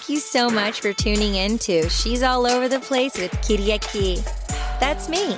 Thank you so much for tuning in to She's All Over the Place with Kiriaki. That's me.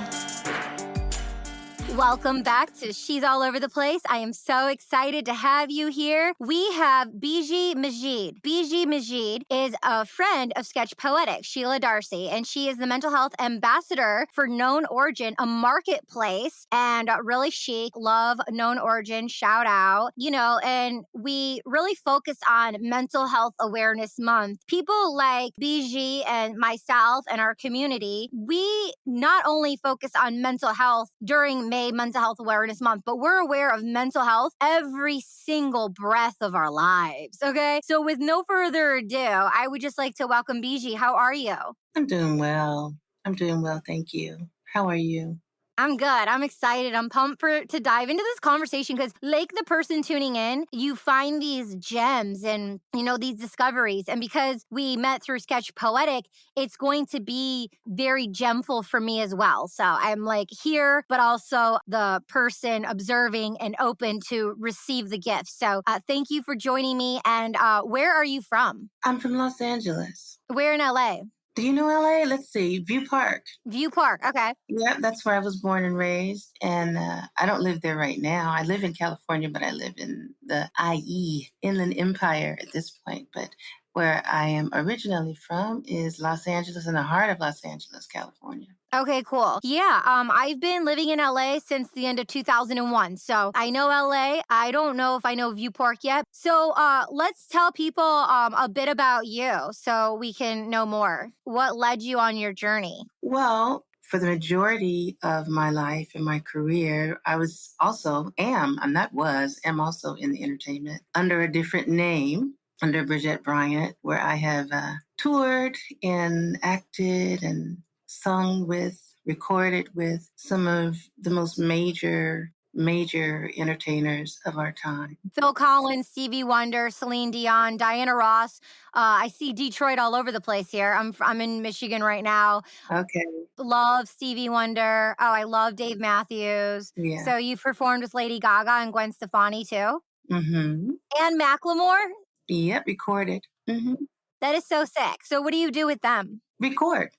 Welcome back to She's All Over the Place. I am so excited to have you here. We have Bejhi Majied. Bejhi Majied is a friend of Sketch Poetic, Sheila Darcy, and she is the mental health ambassador for Known Origin, a marketplace, and really chic. Love Known Origin, shout out. And we really focus on Mental Health Awareness Month. People like Bejhi and myself and our community, we not only focus on mental health during May Mental Health Awareness Month, but we're aware of mental health every single breath of our lives, okay? So with no further ado, I would just like to welcome Bejhi. How are you? I'm doing well. Thank you. How are you? I'm good. I'm excited. I'm pumped to dive into this conversation because, like the person tuning in, you find these gems and, these discoveries. And because we met through Sketch Poetic, it's going to be very gemful for me as well. So I'm like here, but also the person observing and open to receive the gift. So thank you for joining me. And where are you from? I'm from Los Angeles. Where in LA? Do you know LA? Let's see. View Park. View Park. Okay. Yep, that's where I was born and raised. And I don't live there right now. I live in California, but I live in the IE, Inland Empire at this point. But where I am originally from is Los Angeles, in the heart of Los Angeles, California. Okay, cool. Yeah, I've been living in LA since the end of 2001. So I know LA. I don't know if I know View Park yet. So let's tell people a bit about you so we can know more. What led you on your journey? Well, for the majority of my life and my career, I am also in the entertainment under a different name, under Bridgette Bryant, where I have toured and acted and sung with, recorded with some of the most major entertainers of our time. Phil Collins, Stevie Wonder, Celine Dion, Diana Ross. I see Detroit all over the place here. I'm in Michigan right now. Okay. Love Stevie Wonder. Oh, I love Dave Matthews. Yeah. So you've performed with Lady Gaga and Gwen Stefani too? Mm-hmm. And Macklemore? Yep, recorded. Mm-hmm. That is so sick. So what do you do with them? Record.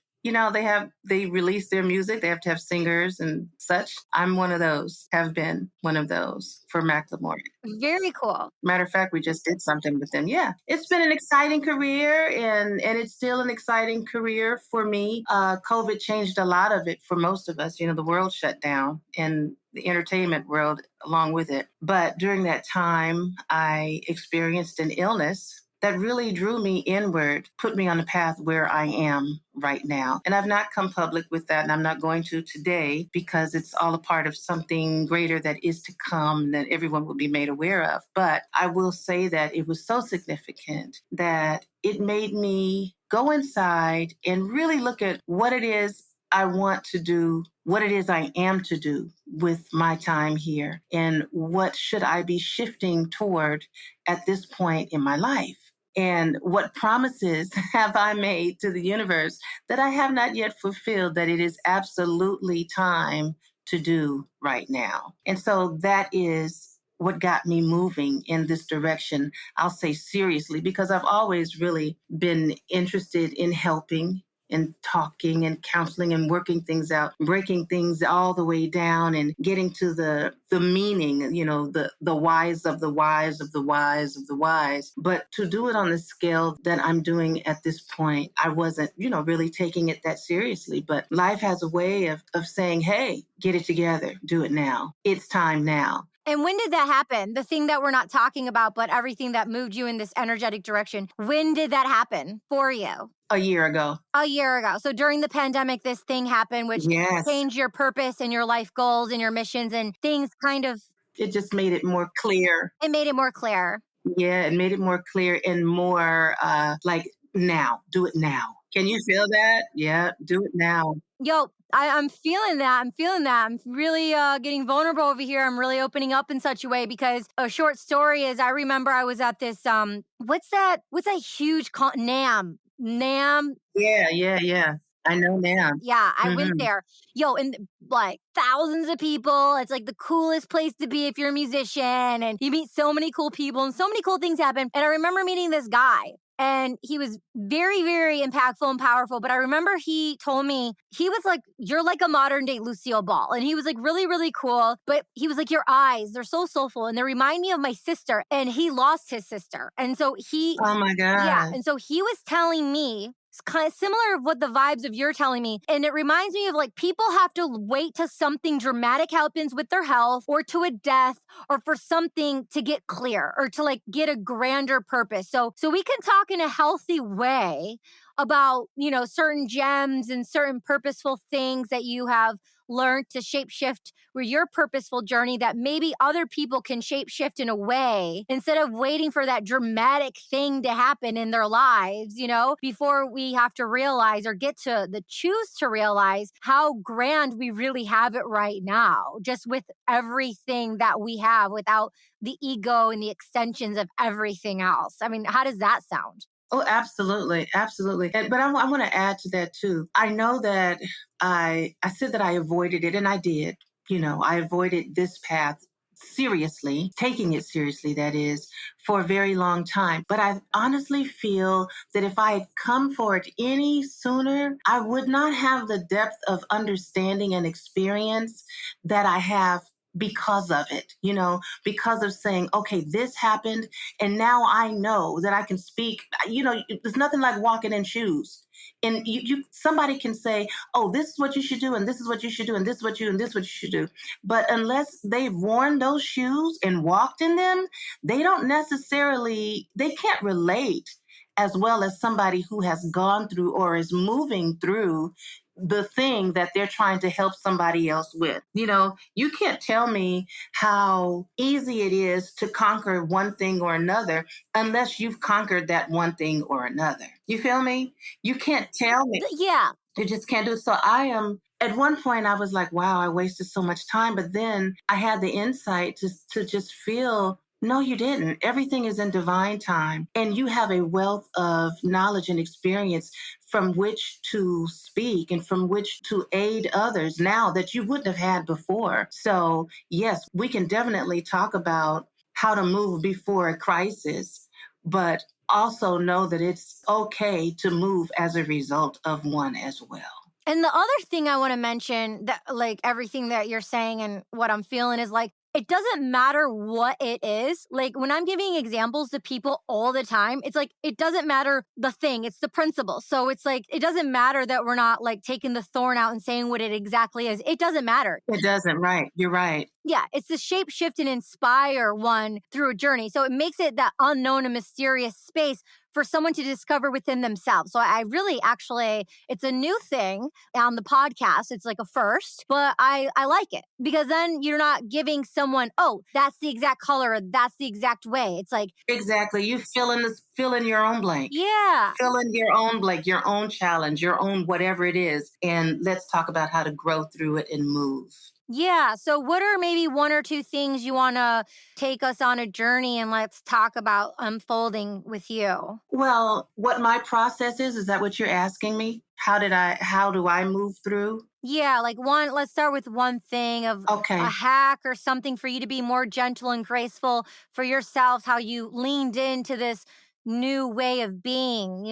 They release their music. They have to have singers and such. I'm one of those, have been one of those for Macklemore. Very cool. Matter of fact, we just did something with them. Yeah, it's been an exciting career and it's still an exciting career for me. COVID changed a lot of it for most of us. The world shut down and the entertainment world along with it. But during that time, I experienced an illness that really drew me inward, put me on the path where I am right now. And I've not come public with that, and I'm not going to today because it's all a part of something greater that is to come that everyone will be made aware of. But I will say that it was so significant that it made me go inside and really look at what it is I want to do, what it is I am to do with my time here, and what should I be shifting toward at this point in my life. And what promises have I made to the universe that I have not yet fulfilled that it is absolutely time to do right now. And so that is what got me moving in this direction, I'll say seriously, because I've always really been interested in helping and talking and counseling and working things out, breaking things all the way down and getting to the meaning, the whys of the whys of the whys of the whys. But to do it on the scale that I'm doing at this point, I wasn't, really taking it that seriously. But life has a way of saying, hey, get it together, do it now. It's time now. And when did that happen? The thing that we're not talking about, but everything that moved you in this energetic direction. When did that happen for you? A year ago. So during the pandemic, this thing happened, which changed your purpose and your life goals and your missions and things kind of... It just made it more clear. It made it more clear. Yeah, it made it more clear and more like now. Do it now. Can you feel that? Yeah, do it now. Yo, I'm feeling that. I'm really getting vulnerable over here. I'm really opening up in such a way because a short story is I remember I was at this, what's that huge NAMM? NAMM? Yeah. I know NAMM. Yeah, I went there. Yo, and like thousands of people. It's like the coolest place to be if you're a musician and you meet so many cool people and so many cool things happen. And I remember meeting this guy. And he was very, very impactful and powerful. But I remember he told me, he was like, you're like a modern day Lucille Ball. And he was like really, really cool. But he was like, your eyes, they're so soulful. And they remind me of my sister. And he lost his sister. And so Oh my yeah. God. And so he was telling me, it's kind of similar of what the vibes of you're telling me. And it reminds me of like people have to wait till something dramatic happens with their health or to a death or for something to get clear or to like get a grander purpose. So we can talk in a healthy way about, certain gems and certain purposeful things that you have learned to shapeshift with your purposeful journey that maybe other people can shapeshift in a way instead of waiting for that dramatic thing to happen in their lives, before we have to realize or get to the choose to realize how grand we really have it right now, just with everything that we have without the ego and the extensions of everything else. I mean, how does that sound? Oh, absolutely, absolutely. But I want to add to that too. I know that I said that I avoided it, and I did. I avoided this path seriously, taking it seriously, that is, for a very long time. But I honestly feel that if I had come for it any sooner, I would not have the depth of understanding and experience that I have because of it, because of saying, okay, this happened. And now I know that I can speak, there's nothing like walking in shoes. And somebody can say, oh, this is what you should do, and this is what you should do, and this is what and this is what you should do. But unless they've worn those shoes and walked in them, they can't relate as well as somebody who has gone through or is moving through the thing that they're trying to help somebody else with. You can't tell me how easy it is to conquer one thing or another unless you've conquered that one thing or another. You feel me? You can't tell me. Yeah. You just can't do it. So at one point I was like, wow, I wasted so much time. But then I had the insight to just feel, no, you didn't. Everything is in divine time. And you have a wealth of knowledge and experience from which to speak and from which to aid others now that you wouldn't have had before. So yes, we can definitely talk about how to move before a crisis, but also know that it's okay to move as a result of one as well. And the other thing I want to mention that like everything that you're saying and what I'm feeling is like, it doesn't matter what it is. Like when I'm giving examples to people all the time, it's like, it doesn't matter the thing, it's the principle. So it's like, it doesn't matter that we're not like taking the thorn out and saying what it exactly is. It doesn't matter. It doesn't, right. You're right. Yeah, it's the shape shift and inspire one through a journey. So it makes it that unknown and mysterious space for someone to discover within themselves. So I really it's a new thing on the podcast. It's like a first, but I like it because then you're not giving someone, oh, that's the exact color, or that's the exact way. It's like, exactly. You fill in your own blank. Yeah. Fill in your own blank, your own challenge, your own whatever it is. And let's talk about how to grow through it and move. Yeah. So, what are maybe one or two things you want to take us on a journey and let's talk about unfolding with you? Well, what my process is that what you're asking me? How do I move through? Yeah, like let's start with one thing of Okay. a hack or something for you to be more gentle and graceful for yourself, how you leaned into this new way of being?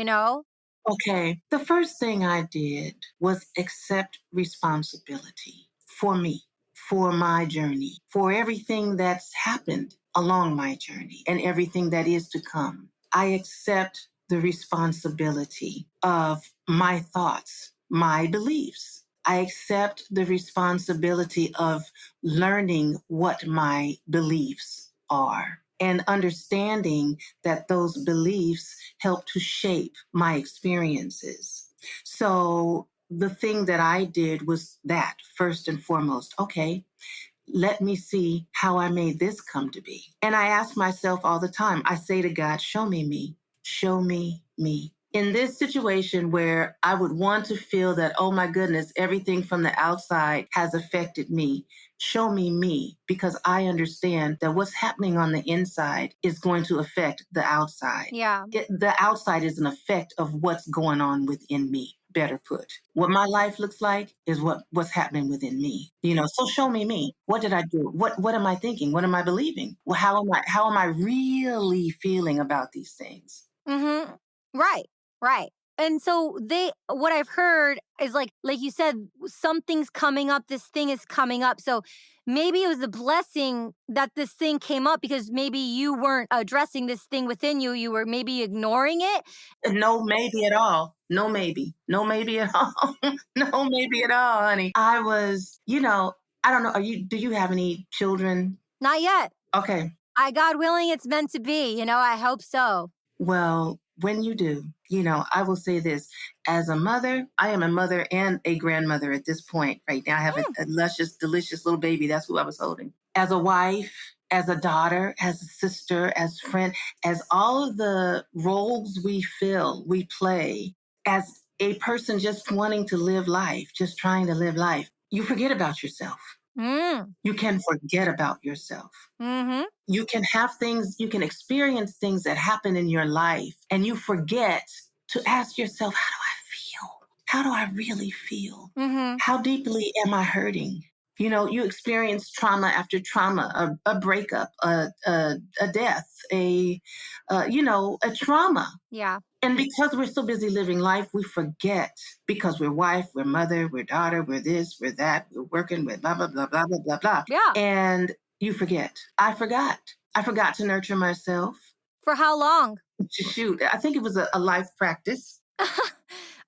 Okay. The first thing I did was accept responsibility for me, for my journey, for everything that's happened along my journey and everything that is to come. I accept the responsibility of my thoughts, my beliefs. I accept the responsibility of learning what my beliefs are and understanding that those beliefs help to shape my experiences. So the thing that I did was that first and foremost, okay, let me see how I made this come to be. And I ask myself all the time, I say to God, show me me, show me me. In this situation where I would want to feel that, oh my goodness, everything from the outside has affected me, show me me, because I understand that what's happening on the inside is going to affect the outside. Yeah. The outside is an effect of what's going on within me. Better put, what my life looks like is what's happening within me. So show me me. What did I do? What am I thinking? What am I believing? Well, how am I really feeling about these things? Mm-hmm. Right, right. And so what I've heard is like you said, something's coming up, this thing is coming up. So maybe it was a blessing that this thing came up because maybe you weren't addressing this thing within you. You were maybe ignoring it. No, maybe at all. No, maybe. No, maybe at all. No, maybe at all, honey. I was, I don't know. Do you have any children? Not yet. Okay. God willing, it's meant to be. I hope so. Well, when you do, I will say this. As a mother, I am a mother and a grandmother at this point right now. I have a luscious, delicious little baby. That's who I was holding. As a wife, as a daughter, as a sister, as friend, as all of the roles we play, as a person just wanting to live life, just trying to live life, you forget about yourself. You can forget about yourself. Mm-hmm. You can experience things that happen in your life, and you forget to ask yourself, how do I feel? How do I really feel? Mm-hmm. How deeply am I hurting? You experience trauma after trauma, a breakup, a death, a trauma. Yeah. And because we're so busy living life, we forget because we're wife, we're mother, we're daughter, we're this, we're that, we're working with blah, blah, blah, blah, blah, blah, blah. Yeah. And you forget. I forgot. I forgot to nurture myself. For how long? Shoot, I think it was a life practice.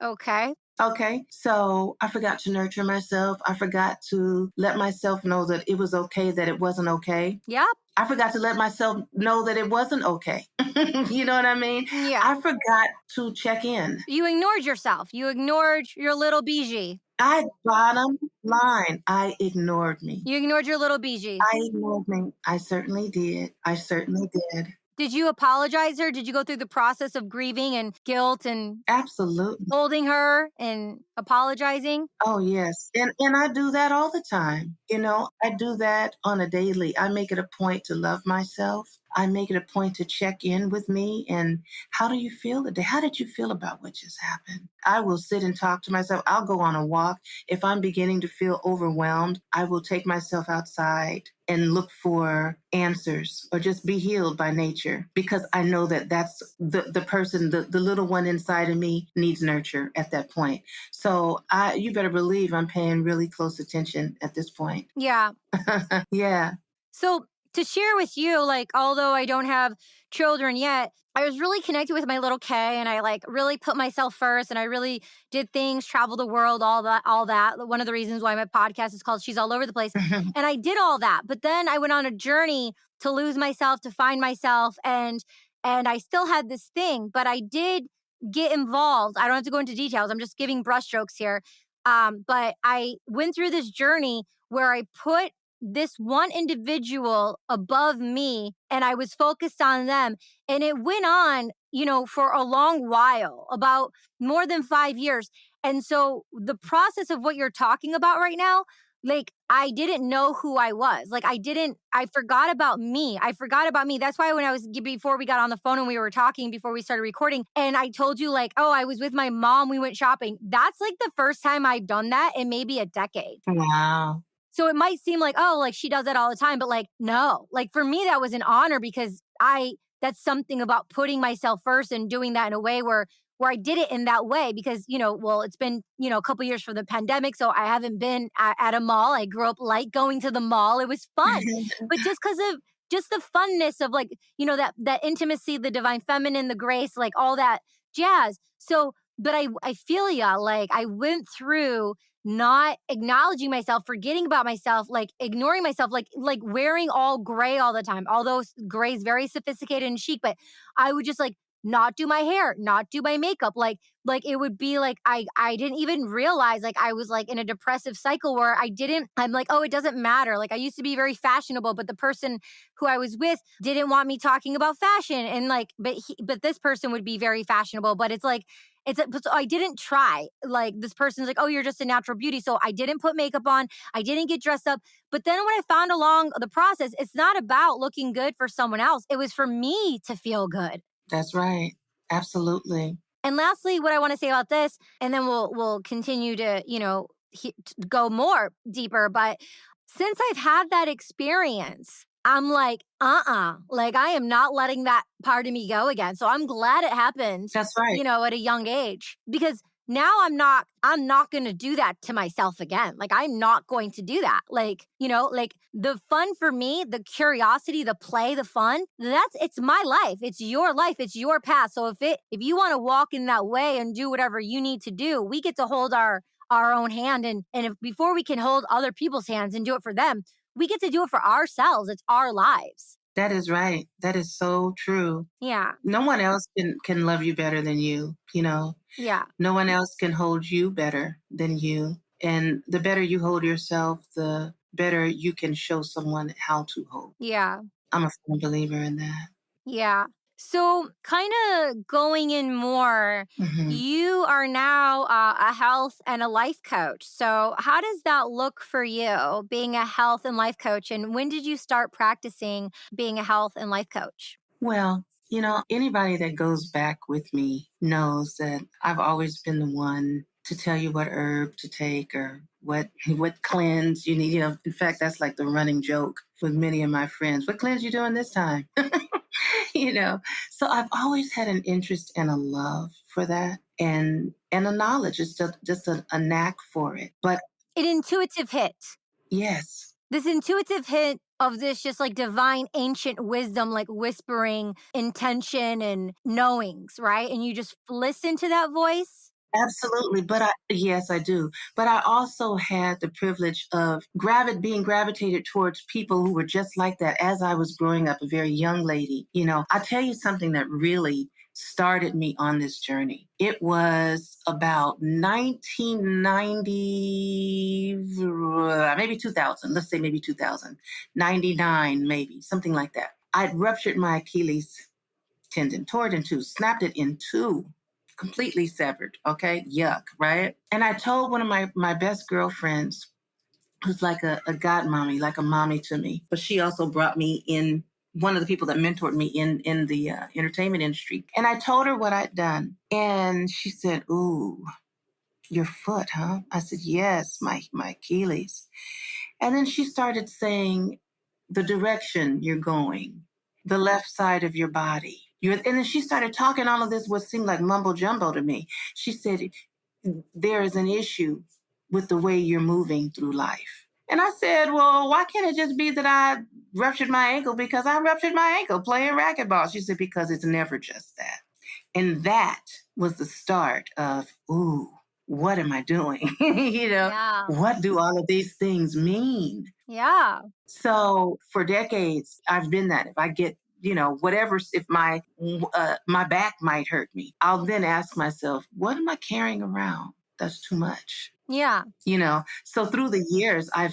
Okay. Okay. So I forgot to nurture myself. I forgot to let myself know that it was okay, that it wasn't okay. Yep. I forgot to let myself know that it wasn't okay. You know what I mean? Yeah. I forgot to check in. You ignored yourself. You ignored your little Bejhi. Bottom line, I ignored me. You ignored your little Bejhi. I ignored me. I certainly did. I certainly did. Did you apologize her? Did you go through the process of grieving and guilt and Absolutely. holding her and apologizing? Oh, yes. And I do that all the time. I do that on a daily. I make it a point to love myself. I make it a point to check in with me. And how do you feel today? How did you feel about what just happened? I will sit and talk to myself. I'll go on a walk. If I'm beginning to feel overwhelmed, I will take myself outside and look for answers or just be healed by nature, because I know that that's the person, the little one inside of me needs nurture at that point. So you better believe I'm paying really close attention at this point. Yeah. Yeah. So to share with you, although I don't have children yet, I was really connected with my little K, and I really put myself first, and I really did things, travel the world, all that. One of the reasons why my podcast is called She's All Over the Place. And I did all that. But then I went on a journey to lose myself, to find myself, and I still had this thing, but I did get involved. I don't have to go into details. I'm just giving brushstrokes here. But I went through this journey where I put this one individual above me and I was focused on them. And it went on, for a long while, about more than 5 years. And so the process of what you're talking about right now, I didn't know who I was. I forgot about me. That's why before we got on the phone and we were talking before we started recording, and I told you I was with my mom, we went shopping. That's the first time I've done that in maybe a decade. Wow. So it might seem she does that all the time, but no, for me, that was an honor because that's something about putting myself first and doing that in a way where I did it in that way because, it's been, a couple years from the pandemic. So I haven't been at a mall. I grew up going to the mall. It was fun, but just because of just the funness of that intimacy, the divine feminine, the grace, all that jazz. So, but I feel ya, I went through not acknowledging myself, forgetting about myself, ignoring myself, wearing all gray all the time. Although gray is very sophisticated and chic, but I would just not do my hair, not do my makeup. It would be I didn't even realize I was in a depressive cycle where I'm oh, it doesn't matter. I used to be very fashionable, but the person who I was with didn't want me talking about fashion. And but this person would be very fashionable, but so I didn't try. This person's oh, you're just a natural beauty. So I didn't put makeup on. I didn't get dressed up. But then when I found along the process, it's not about looking good for someone else. It was for me to feel good. That's right. Absolutely. And lastly, what I want to say about this, and then we'll continue to, go more deeper. But since I've had that experience, I'm like, like I am not letting that part of me go again. So I'm glad it happened, That's right. at a young age, because now I'm not going to do that to myself again. Like I'm not going to do that. Like, like the fun for me, the curiosity, the play, the fun, it's my life. It's your life. It's your path. So if you want to walk in that way and do whatever you need to do, we get to hold our own hand. And if before we can hold other people's hands and do it for them, we get to do it for ourselves. It's our lives. That is right. That is so true. Yeah. No one else can love you better than you, you know. Yeah. No one else can hold you better than you. And the better you hold yourself, the better you can show someone how to hold. Yeah. I'm a firm believer in that. Yeah. So, kind of going in more, Mhm. you are now a health and a life coach. So, how does that look for you being a health and life coach? And when did you start practicing being a health and life coach? Well, anybody that goes back with me knows that I've always been the one to tell you what herb to take or what cleanse you need. In fact, that's like the running joke with many of my friends. What cleanse you doing this time? you know. So I've always had an interest and a love for that and a knowledge. It's just a knack for it. But An intuitive hit. yes, This intuitive hit of this just like divine ancient wisdom, like whispering intention and knowings, right? And you just listen to that voice. absolutely. Yes, I do. But I also had the privilege of being gravitated towards people who were just like that as I was growing up, a very young lady. I'll tell you something that really started me on this journey. It was about 1990, maybe 2000. Let's say maybe 2000, 99, maybe something like that. I'd ruptured my Achilles tendon, tore it in two, snapped it in two, completely severed. Okay. Yuck. Right. And I told one of my best girlfriends, who's like a god mommy, like a mommy to me, but she also brought me in, one of the people that mentored me in the entertainment industry. And I told her what I'd done. And she said, "Ooh, your foot, huh?" I said, "Yes, my Achilles." And then she started saying the direction you're going, the left side of your body. And then she started talking all of this, what seemed like mumbo jumbo to me. She said, "There is an issue with the way you're moving through life." And I said, "Well, why can't it just be that I ruptured my ankle because I ruptured my ankle playing racquetball?" She said, "Because it's never just that." And that was the start of, ooh, what am I doing? Yeah. What do all of these things mean? Yeah. So for decades, I've been that. If I get, whatever, if my back might hurt me, I'll then ask myself, what am I carrying around? That's too much. Yeah. So through the years I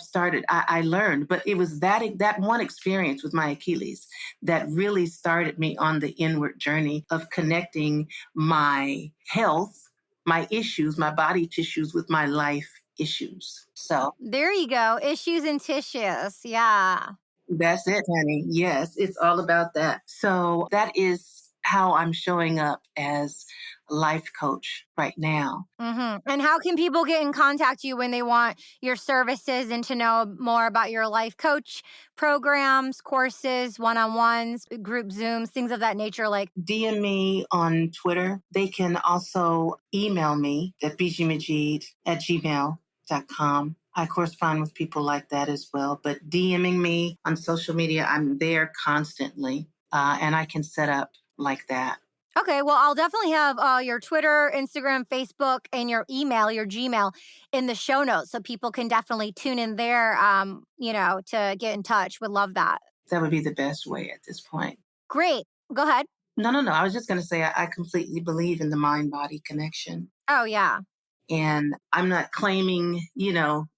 learned, but it was that one experience with my Achilles that really started me on the inward journey of connecting my health, my issues, my body tissues with my life issues. So There you go. Issues and tissues. Yeah. that's it, honey. Yes, it's all about that. So that is how I'm showing up as a life coach right now. And how can people get in contact you when they want your services and to know more about your life coach programs, courses, one-on-ones, group Zooms, things of that nature? Like, DM me on Twitter. They can also email me at bejhimajied@gmail.com. I correspond with people like that as well. But DMing me on social media, I'm there constantly. And I can set up like that. okay, well, I'll definitely have your Twitter, Instagram, Facebook, and your email, your Gmail in the show notes so people can definitely tune in there, to get in touch. Would love that. That would be the best way at this point. Great. Go ahead. No, no, no. I was just going to say I completely believe in the mind body connection. Oh, yeah. And I'm not claiming,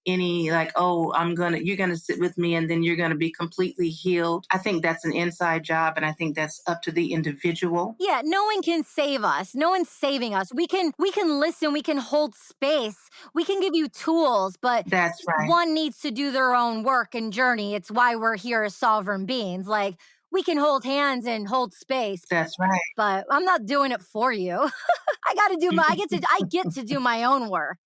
any like, oh, you're going to sit with me and then you're going to be completely healed. I think that's an inside job. And I think that's up to the individual. Yeah, no one can save us. No one's saving us. We can listen, we can hold space. We can give you tools, but That's right. one needs to do their own work and journey. It's why we're here as sovereign beings. Like we can hold hands and hold space, That's right. but I'm not doing it for you. I get to do my own work.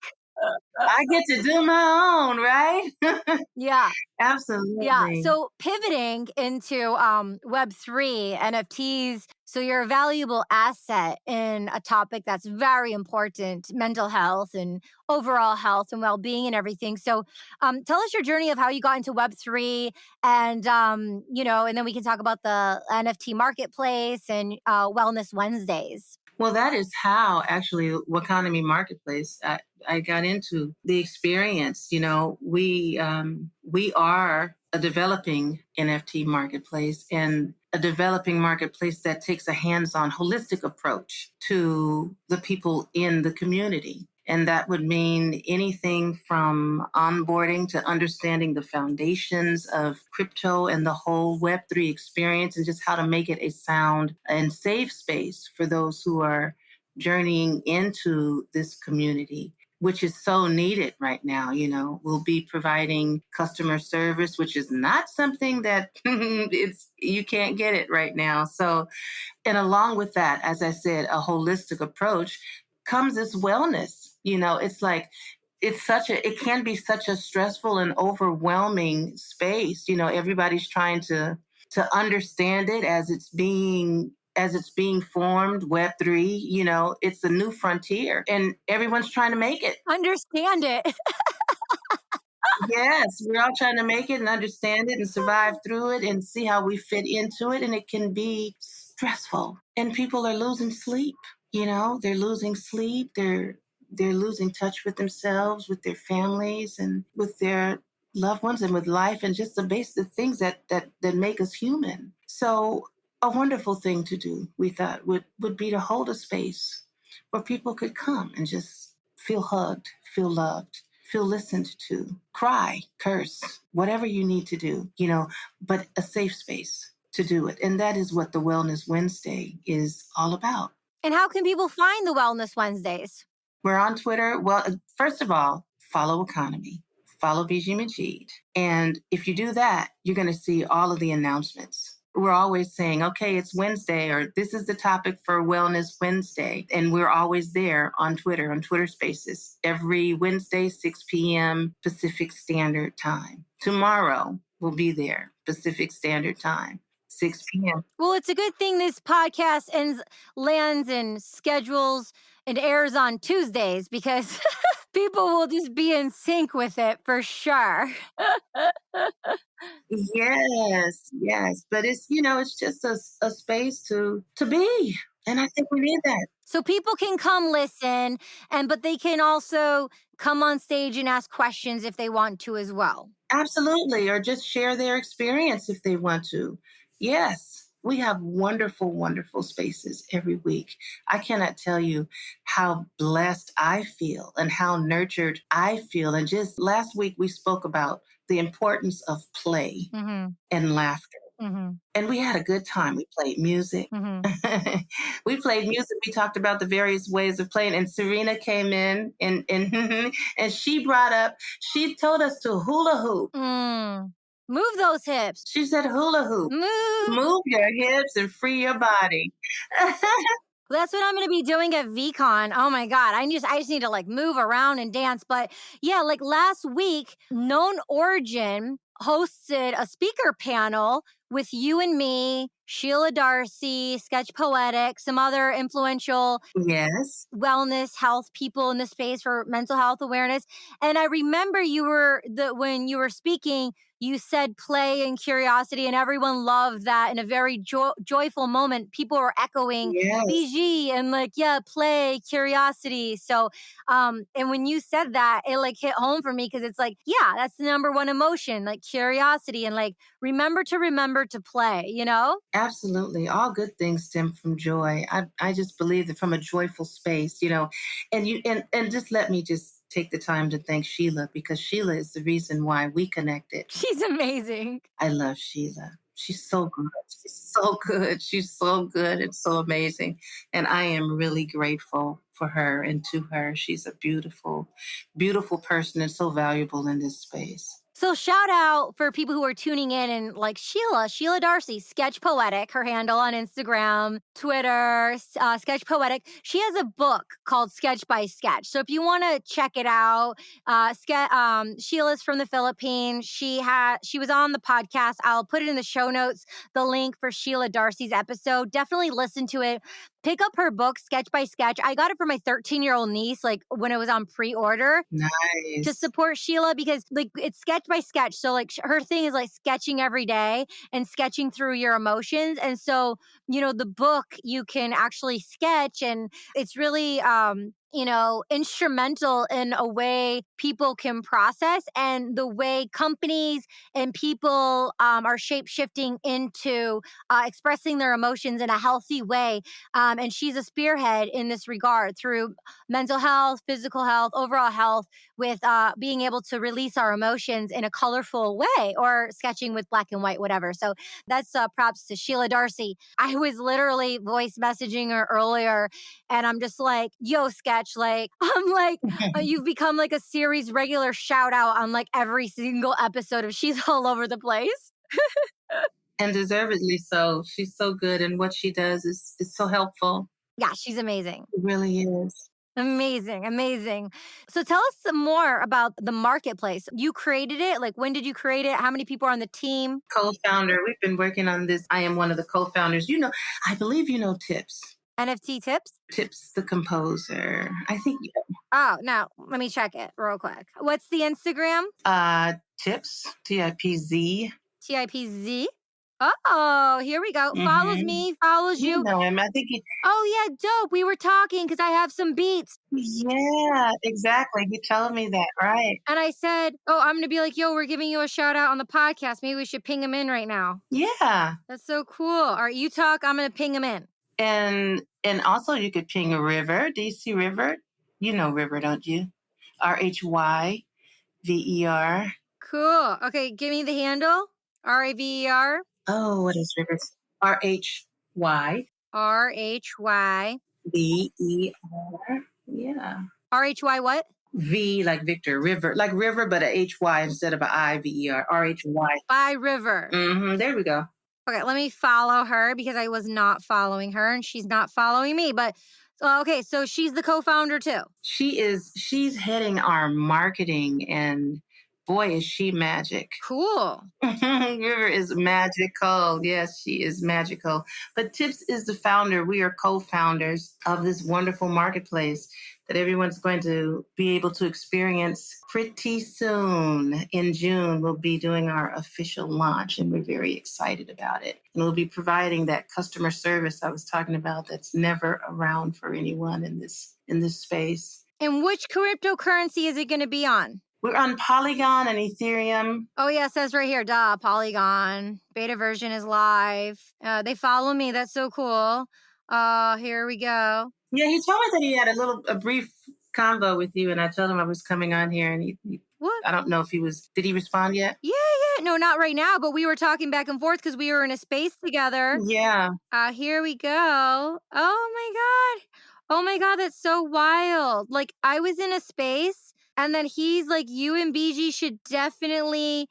I get to do my own, right? Yeah. Yeah. Absolutely. So pivoting into Web3, NFTs. So you're a valuable asset in a topic that's very important, mental health and overall health and well being and everything. So tell us your journey of how you got into Web3 and, and then we can talk about the NFT marketplace and Wellness Wednesdays. Well, that is how actually Wakanomy Marketplace I got into the experience. We are a developing NFT marketplace and a developing marketplace that takes a hands-on, holistic approach to the people in the community. And that would mean anything from onboarding to understanding the foundations of crypto and the whole Web3 experience and just how to make it a sound and safe space for those who are journeying into this community, which is so needed right now. We'll be providing customer service, which is not something that you can't get it right now. So, and along with that, as I said, a holistic approach comes this wellness. It's like it can be such a stressful and overwhelming space. Everybody's trying to understand it as it's being formed. Web3, it's a new frontier and everyone's trying to make it. Understand it. Yes, we're all trying to make it and understand it and survive through it and see how we fit into it. And it can be stressful. And people are losing sleep. They're losing sleep. They're losing touch with themselves, with their families, and with their loved ones, and with life, and just the basic things that make us human. So a wonderful thing to do, we thought, would be to hold a space where people could come and just feel hugged, feel loved, feel listened to, cry, curse, whatever you need to do, but a safe space to do it. And that is what the Wellness Wednesday is all about. And how can people find the Wellness Wednesdays? We're on Twitter. Well, first of all, follow Wakanomy, follow Bejhi Majied. And if you do that, you're going to see all of the announcements. We're always saying, okay, it's Wednesday, or this is the topic for Wellness Wednesday. And we're always there on Twitter Spaces, every Wednesday, 6 p.m. Pacific Standard Time. Tomorrow, we'll be there, Pacific Standard Time, 6 p.m. Well, it's a good thing this podcast lands and schedules and airs on Tuesdays because people will just be in sync with it for sure. Yes. But it's just a space to be. And I think we need that. So people can come listen but they can also come on stage and ask questions if they want to as well. Absolutely. Or just share their experience if they want to. Yes. We have wonderful, wonderful spaces every week. I cannot tell you how blessed I feel and how nurtured I feel. And just last week, we spoke about the importance of play and laughter. And we had a good time. We played music. We played music. We talked about the various ways of playing. And Serena came in and and she told us to hula hoop. Move those hips. She said hula hoop. Move your hips and free your body. That's what I'm going to be doing at VCon. Oh my God. I just need to like move around and dance. But yeah, like last week, Known Origin hosted a speaker panel with you and me, Sheila Darcy, Sketch Poetic, some other influential Yes. wellness health people in the space for mental health awareness. And I remember when you were speaking, you said play and curiosity, and everyone loved that in a very joyful moment. People were echoing BG and like, yeah, play, curiosity. So, and when you said that, it like hit home for me because it's like, yeah, that's the number one emotion, like curiosity and like remember to play, Absolutely. All good things stem from joy. I just believe that from a joyful space, and just let me just take the time to thank Sheila because Sheila is the reason why we connected. She's amazing. I love Sheila. She's so good. She's so good. She's so good and so amazing. And I am really grateful for her and to her. She's a beautiful, beautiful person and so valuable in this space. So shout out for people who are tuning in and like Sheila Darcy, Sketch Poetic, her handle on Instagram, Twitter, Sketch Poetic. She has a book called Sketch by Sketch. So if you want to check it out, Sheila's from the Philippines. She was on the podcast. I'll put it in the show notes, the link for Sheila Darcy's episode. Definitely listen to it. Pick up her book, Sketch by Sketch. I got it for my 13-year-old niece, like when it was on pre-order. Nice. To support Sheila because like it's sketch by sketch. So like her thing is like sketching every day and sketching through your emotions. And so, the book you can actually sketch and it's really, instrumental in a way people can process and the way companies and people are shape shifting into expressing their emotions in a healthy way. And she's a spearhead in this regard through mental health, physical health, overall health, with being able to release our emotions in a colorful way or sketching with black and white, whatever. So that's props to Sheila Darcy. I was literally voice messaging her earlier and I'm just like, yo, Sketch, like, I'm like, you've become like a series regular shout out on like every single episode of She's All Over the Place. And deservedly so. She's so good and what she does is so helpful. Yeah, she's amazing. It really is. Amazing. So tell us some more about the marketplace. You created it. Like, when did you create it? How many people are on the team? Co-founder. We've been working on this. I am one of the co-founders. I believe Tips. NFT Tips? Tips, the composer. I think. Oh, now let me check it real quick. What's the Instagram? Tips, TIPZ. TIPZ. Oh, here we go. Follows me, follows you. You know him. I think he. Oh, yeah, dope. We were talking because I have some beats. Yeah, exactly. He told me that, right? And I said, I'm going to be like, yo, we're giving you a shout out on the podcast. Maybe we should ping him in right now. Yeah. That's so cool. All right, you talk. I'm going to ping him in. And also you could ping a River. Do you see River? You know River, don't you? RHYVER. Cool. Okay, give me the handle. RAVER. Oh, what is River? RHY. RHY. VER. Yeah. RHY what? V like Victor, River, like River, but a HY instead of a IVER. RHY. By River. There we go. Okay, let me follow her because I was not following her and she's not following me. But okay, so she's the co-founder too. She's heading our marketing and boy, is she magic. Cool. River is magical. Yes, she is magical. But Tips is the founder. We are co-founders of this wonderful marketplace that everyone's going to be able to experience pretty soon. In June, we'll be doing our official launch, and we're very excited about it. And we'll be providing that customer service I was talking about that's never around for anyone in this space. And which cryptocurrency is it going to be on? We're on Polygon and Ethereum. Oh, yeah, it says right here, Polygon. Beta version is live. They follow me. That's so cool. Here we go. Yeah, he told me that he had a brief convo with you, and I told him I was coming on here, and he what? I don't know if did he respond yet? Yeah. No, not right now, but we were talking back and forth because we were in a space together. Yeah. Here we go. Oh my God, that's so wild. Like, I was in a space and then he's like, you and BG should definitely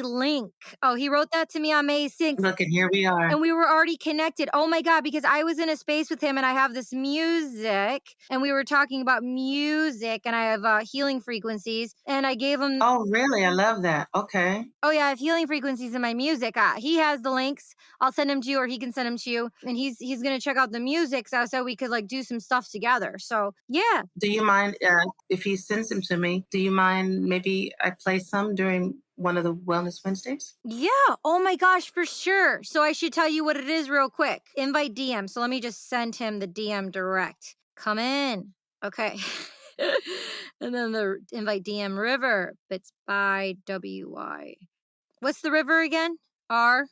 link. Oh, he wrote that to me on May 6th. Look, and here we are. And we were already connected. Oh my God, because I was in a space with him and I have this music and we were talking about music and I have healing frequencies and I gave him. Oh, really? I love that. Okay. Oh yeah, I have healing frequencies in my music. He has the links. I'll send them to you or he can send them to you. And he's going to check out the music so we could like do some stuff together. So yeah. Do you mind if he sends them to me? Do you mind maybe I play some during one of the Wellness Wednesdays? Yeah. Oh my gosh, for sure. So I should tell you what it is real quick. Invite DM. So let me just send him the DM direct. Come in. Okay. And then the invite DM River. It's by WY. What's the river again? RHY.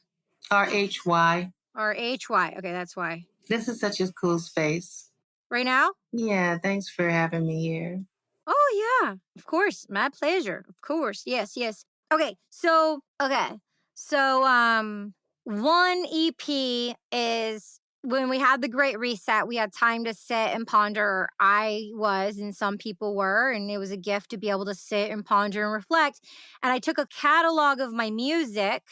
RHY. Okay, that's why. This is such a cool space. Right now? Yeah, thanks for having me here. Oh yeah, of course. My pleasure. Of course. Yes. Okay. So one EP is when we had the Great Reset, we had time to sit and ponder. I was, and some people were, and it was a gift to be able to sit and ponder and reflect. And I took a catalog of my music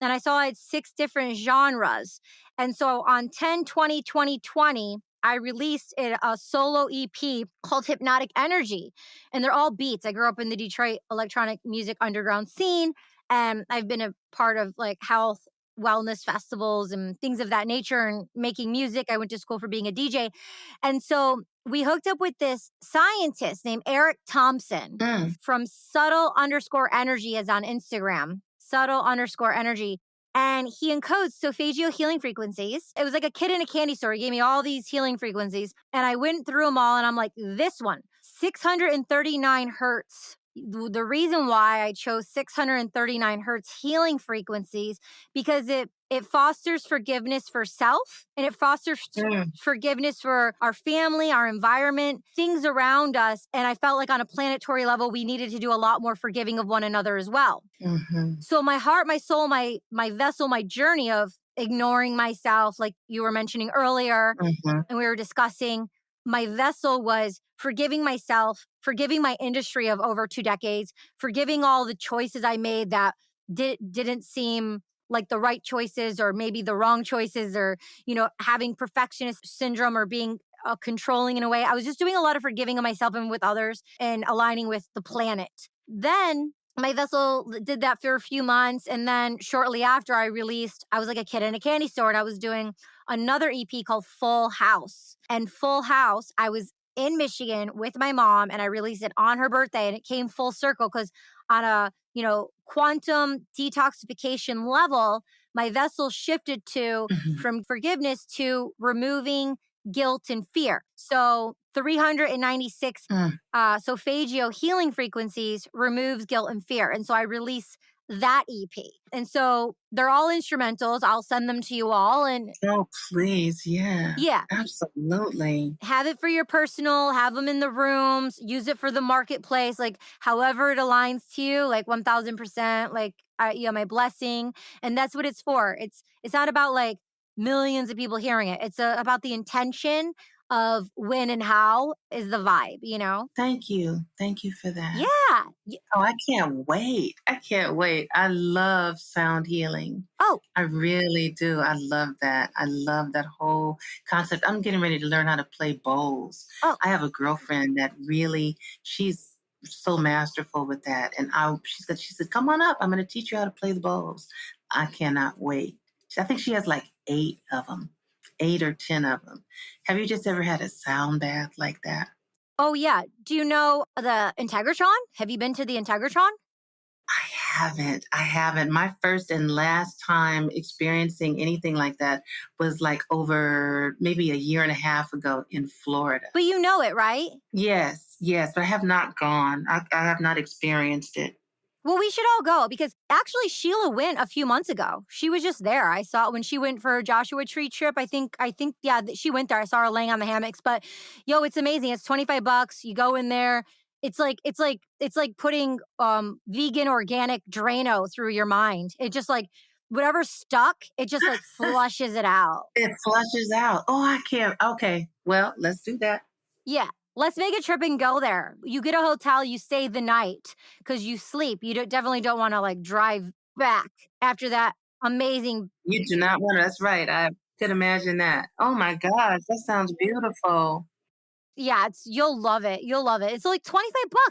and I saw I had 6 different genres. And so on 10/20/2020, I released a solo EP called Hypnotic Energy. And they're all beats. I grew up in the Detroit electronic music underground scene. And I've been a part of like health wellness festivals and things of that nature and making music. I went to school for being a DJ. And so we hooked up with this scientist named Eric Thompson from subtle underscore energy is on Instagram, subtle underscore energy. And he encodes solfeggio healing frequencies. It was like a kid in a candy store. He gave me all these healing frequencies. And I went through them all and I'm like, this one, 639 hertz. The reason why I chose 639 hertz healing frequencies because it fosters forgiveness for self and it fosters forgiveness for our family, our environment, things around us. And I felt like on a planetary level, we needed to do a lot more forgiving of one another as well. So my heart, my soul, my vessel, my journey of ignoring myself, like you were mentioning earlier, and we were discussing, my vessel was forgiving myself, forgiving my industry of over 2 decades, forgiving all the choices I made that didn't seem like the right choices or maybe the wrong choices or, having perfectionist syndrome or being controlling in a way. I was just doing a lot of forgiving of myself and with others and aligning with the planet. Then my vessel did that for a few months. And then shortly after I was like a kid in a candy store and I was doing another EP called Full House. And Full House, I was in Michigan with my mom and I released it on her birthday and it came full circle because on a, quantum detoxification level, my vessel shifted from forgiveness to removing guilt and fear. So 396 solfeggio healing frequencies removes guilt and fear. And so I release that EP. And so they're all instrumentals. I'll send them to you all. And oh, please. Yeah. Yeah. Absolutely. Have it for your personal, have them in the rooms, use it for the marketplace, like however it aligns to you, like 1000%, like, my blessing. And that's what it's for. It's not about like millions of people hearing it. It's about the intention of when and how is the vibe. Thank you. Thank you for that. Yeah. Oh, I can't wait. I can't wait. I love sound healing. Oh, I really do. I love that. I love that whole concept. I'm getting ready to learn how to play bowls. Oh. I have a girlfriend that really, she's so masterful with that. And she said, come on up. I'm going to teach you how to play the bowls. I cannot wait. I think she has like 8 of them, 8 or 10 of them. Have you just ever had a sound bath like that? Oh, yeah. Do you know the Integratron? Have you been to the Integratron? I haven't. My first and last time experiencing anything like that was like over maybe a year and a half ago in Florida. But you know it, right? Yes, but I have not gone. I have not experienced it. Well, we should all go because actually Sheila went a few months ago. She was just there. I saw it when she went for her Joshua Tree trip. I think, yeah, she went there. I saw her laying on the hammocks, but it's amazing. It's $25. You go in there. It's like putting vegan organic Drano through your mind. It just like whatever's stuck, it just like flushes it out. It flushes out. Oh, I can't. Okay. Well, let's do that. Yeah. Let's make a trip and go there. You get a hotel, you stay the night because you sleep. You definitely don't want to like drive back after that amazing. You do not want to. That's right. I could imagine that. Oh my gosh, that sounds beautiful. Yeah, you'll love it. You'll love it. It's like $25.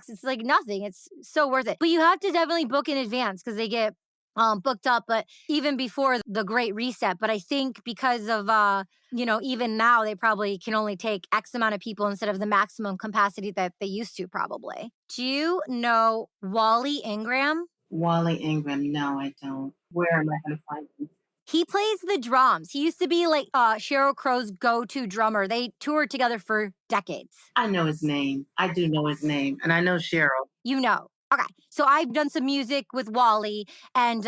It's like nothing. It's so worth it. But you have to definitely book in advance because they get booked up, but even before the Great Reset. But I think because of, even now they probably can only take X amount of people instead of the maximum capacity that they used to probably. Do you know Wally Ingram? Wally Ingram? No, I don't. Where am I going to find him? He plays the drums. He used to be like Sheryl Crow's go-to drummer. They toured together for decades. I know his name. I do know his name. And I know Sheryl. You know. Okay, so I've done some music with Wally, and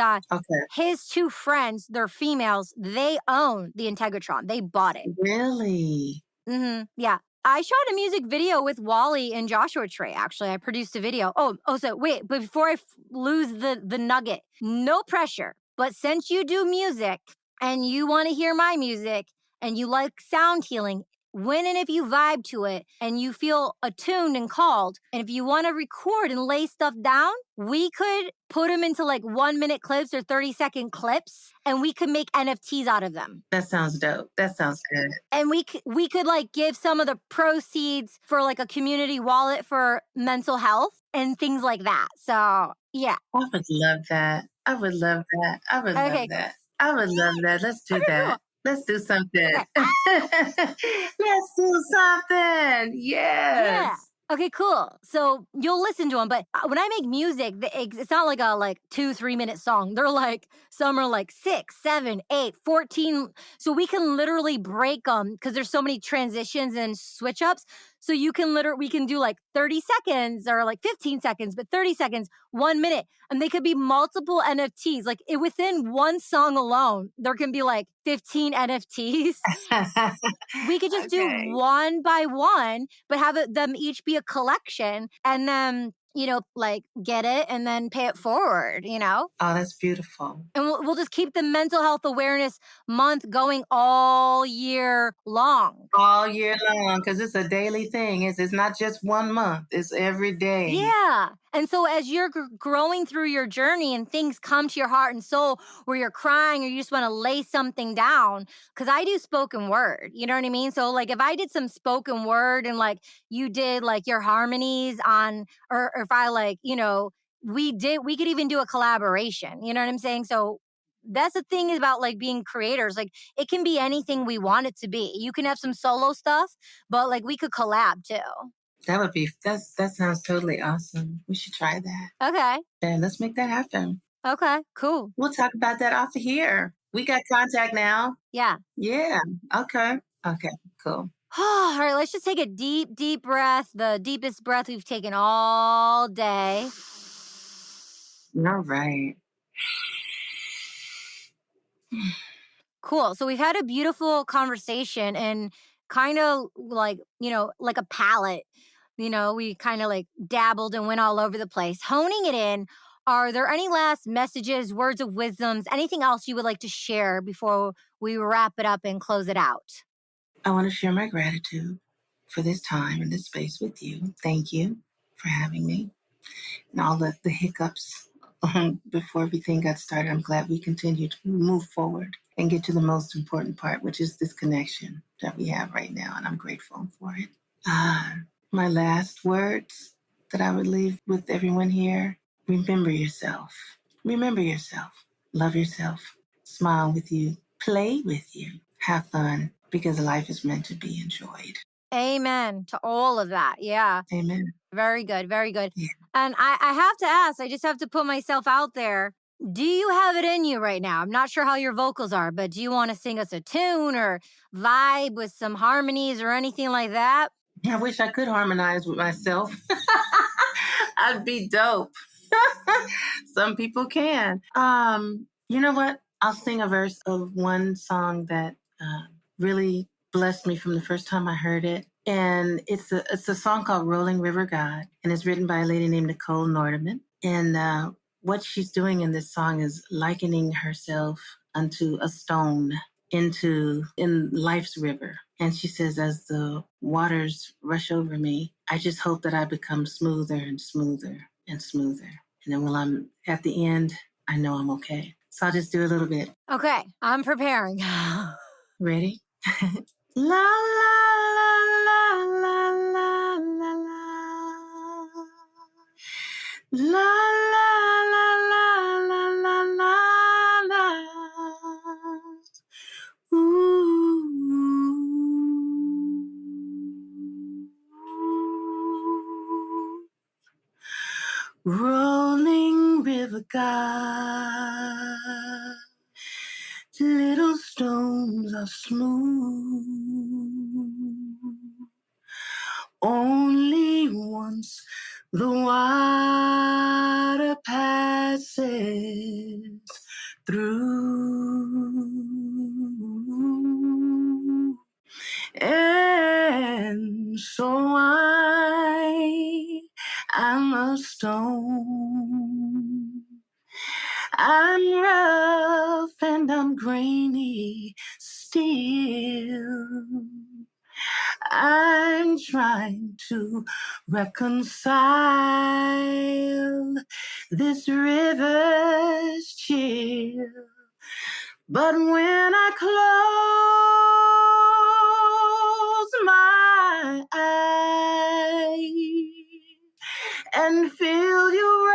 his 2 friends, they're females, they own the Integratron. They bought it. Really? Mm-hmm. Yeah. I shot a music video with Wally and Joshua Tree, actually. I produced a video. So wait, but before I lose the nugget, no pressure. But since you do music and you want to hear my music and you like sound healing, when and if you vibe to it and you feel attuned and called, and if you want to record and lay stuff down, we could put them into like 1 minute clips or 30-second clips, and we could make NFTs out of them. That sounds dope. That sounds good. And we could like give some of the proceeds for like a community wallet for mental health and things like that. So yeah. I would love that. I would love that. I would love Okay. that. I would love that. Let's do Okay, that. cool. Let's do something. Okay. Let's do something. Yeah. Yes. Okay, cool. So you'll listen to them, but when I make music, it's not like a 2-3 minute song. They're like, some are like 6, 7, 8, 14. So we can literally break them because there's so many transitions and switch ups. So we can do like 30 seconds or like 15 seconds, but 30 seconds, 1 minute. And they could be multiple NFTs. Like within one song alone, there can be like 15 NFTs. We could just do one by one, but have them each be a collection, and then, like get it and then pay it forward, Oh, that's beautiful. And we'll just keep the mental health awareness month going all year long. All year long, because it's a daily thing. It's not just 1 month, it's every day. Yeah. And so as you're growing through your journey and things come to your heart and soul where you're crying or you just want to lay something down, because I do spoken word, you know what I mean? So like if I did some spoken word and like you did like your harmonies on, or if I we could even do a collaboration, you know what I'm saying? So that's the thing about like being creators. Like it can be anything we want it to be. You can have some solo stuff, but like we could collab too. That sounds totally awesome. We should try that. Okay. Then let's make that happen. Okay, cool. We'll talk about that off of here. We got contact now. Yeah. Yeah. Okay. Okay. Cool. All right, let's just take a deep, deep breath, the deepest breath we've taken all day. All right. Cool. So we've had a beautiful conversation and kind of like, like a palette. We kind of like dabbled and went all over the place. Honing it in, are there any last messages, words of wisdoms, anything else you would like to share before we wrap it up and close it out? I want to share my gratitude for this time and this space with you. Thank you for having me and all the hiccups before everything got started. I'm glad we continue to move forward and get to the most important part, which is this connection that we have right now. And I'm grateful for it. My last words that I would leave with everyone here: remember yourself. Remember yourself. Love yourself. Smile with you. Play with you. Have fun, because life is meant to be enjoyed. Amen to all of that. Yeah. Amen. Very good. Very good. Yeah. And I have to ask, I just have to put myself out there. Do you have it in you right now? I'm not sure how your vocals are, but do you want to sing us a tune or vibe with some harmonies or anything like that? I wish I could harmonize with myself. I'd be dope. Some people can. You know what? I'll sing a verse of one song that really blessed me from the first time I heard it. And it's a song called Rolling River God. And it's written by a lady named Nicole Nordeman. And what she's doing in this song is likening herself unto a stone in life's river. And she says, as the waters rush over me, I just hope that I become smoother and smoother and smoother. And then when I'm at the end, I know I'm okay. So I'll just do a little bit. Okay, I'm preparing. Ready? La la la la la la la la. La la la la la la la la. Ooh. Rolling river God, little stones are smooth. Only once the water passes through. And so I'm a stone. I'm rough and kingdom grainy still. I'm trying to reconcile this river's chill. But when I close my eyes and feel you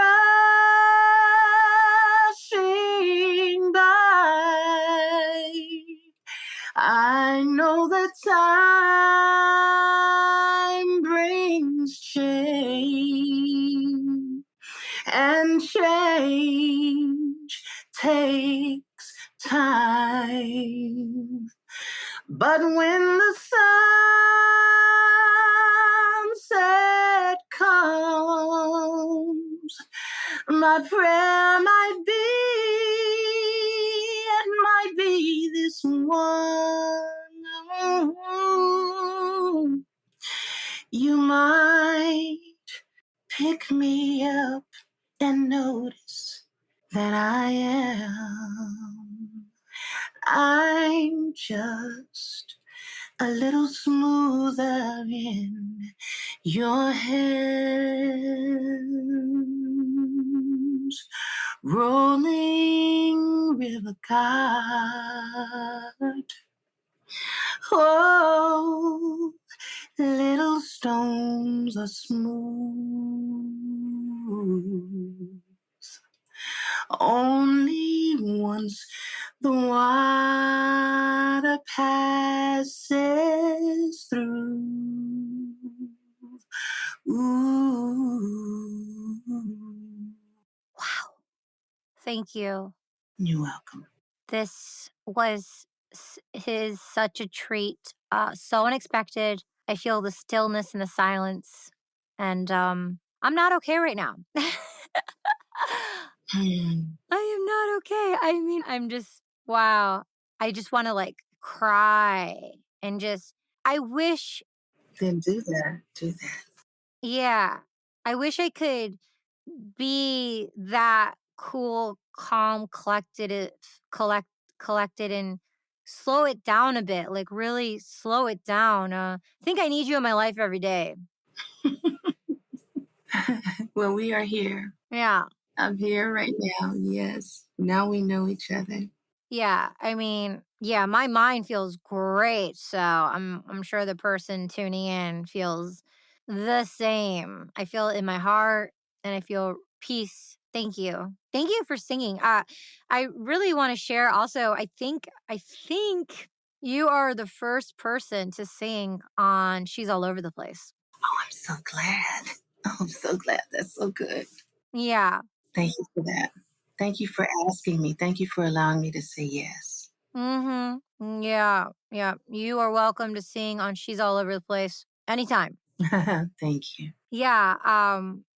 rushing by, I know that time brings change, and change takes time. But when the sunset comes, my prayer might be, it might be this one. You might pick me up and notice that I'm just a little smoother in your hands. Rolling river God. Oh, little stones are smooth. Only once the water passes through. Ooh. Wow. Thank you. You're welcome. This was such a treat. So unexpected. I feel the stillness and the silence. And I'm not okay right now. Hmm. I am not okay. I mean, I'm just, wow. I just want to like cry and just, I wish, Then do that. Do that. yeah, I wish I could be that cool, calm, collected and slow it down a bit, like really slow it down. I think I need you in my life every day. Well, we are here. Yeah. I'm here right now. Yes. Now we know each other. Yeah, I mean, yeah, my mind feels great, so I'm sure the person tuning in feels the same. I feel it in my heart and I feel peace. Thank you. Thank you for singing. I really want to share also, I think you are the first person to sing on She's All Over the Place. Oh, I'm so glad. Oh, I'm so glad. That's so good. Yeah. Thank you for that. Thank you for asking me. Thank you for allowing me to say yes. Mhm. Yeah. Yeah. You are welcome to sing on She's All Over the Place anytime. Thank you. Yeah,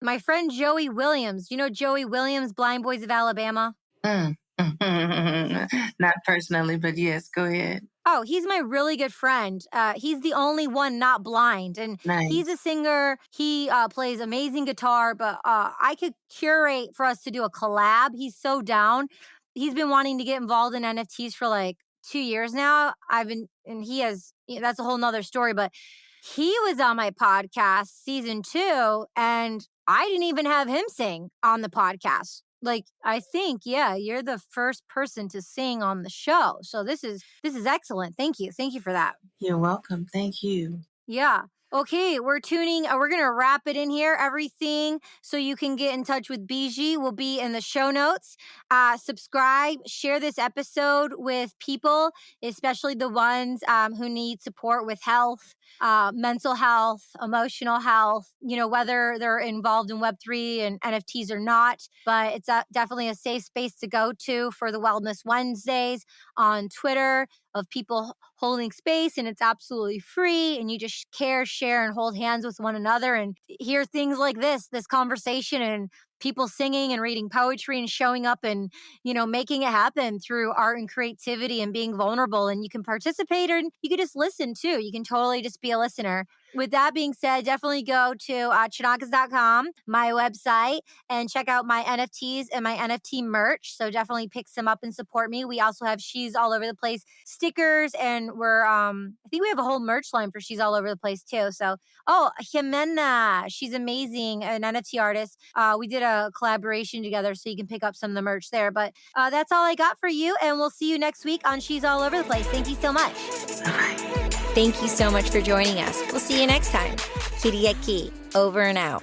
my friend Joey Williams. You know Joey Williams, Blind Boys of Alabama? Mm. Not personally, but yes, go ahead. Oh, he's my really good friend. He's the only one not blind, and he's Nice. a singer. He plays amazing guitar, but I could curate for us to do a collab. He's so down. He's been wanting to get involved in NFTs for like 2 years now. And he has, that's a whole nother story, but he was on my podcast season 2, and I didn't even have him sing on the podcast. Like, I think, yeah, you're the first person to sing on the show. So this is excellent. Thank you. Thank you for that. You're welcome. Thank you. Yeah. Okay, we're going to wrap it in here. Everything so you can get in touch with Bejhi will be in the show notes. Subscribe, share this episode with people, especially the ones who need support with health, mental health, emotional health, whether they're involved in Web3 and NFTs or not. But it's definitely a safe space to go to for the Wellness Wednesdays on Twitter, of people holding space, and it's absolutely free, and you just care, share, and hold hands with one another and hear things like this conversation, and people singing and reading poetry and showing up and making it happen through art and creativity and being vulnerable. And you can participate, or you can just listen too. You can totally just be a listener. With that being said, definitely go to chanakas.com, my website, and check out my NFTs and my NFT merch. So definitely pick some up and support me. We also have She's All Over the Place stickers, and we're I think we have a whole merch line for She's All Over the Place too. So Jimena, she's amazing, an NFT artist. We did a collaboration together, so you can pick up some of the merch there. But that's all I got for you, and we'll see you next week on She's All Over the Place. Thank you so much. Bye. Thank you so much for joining us. We'll see you next time. Kiriaki, over and out.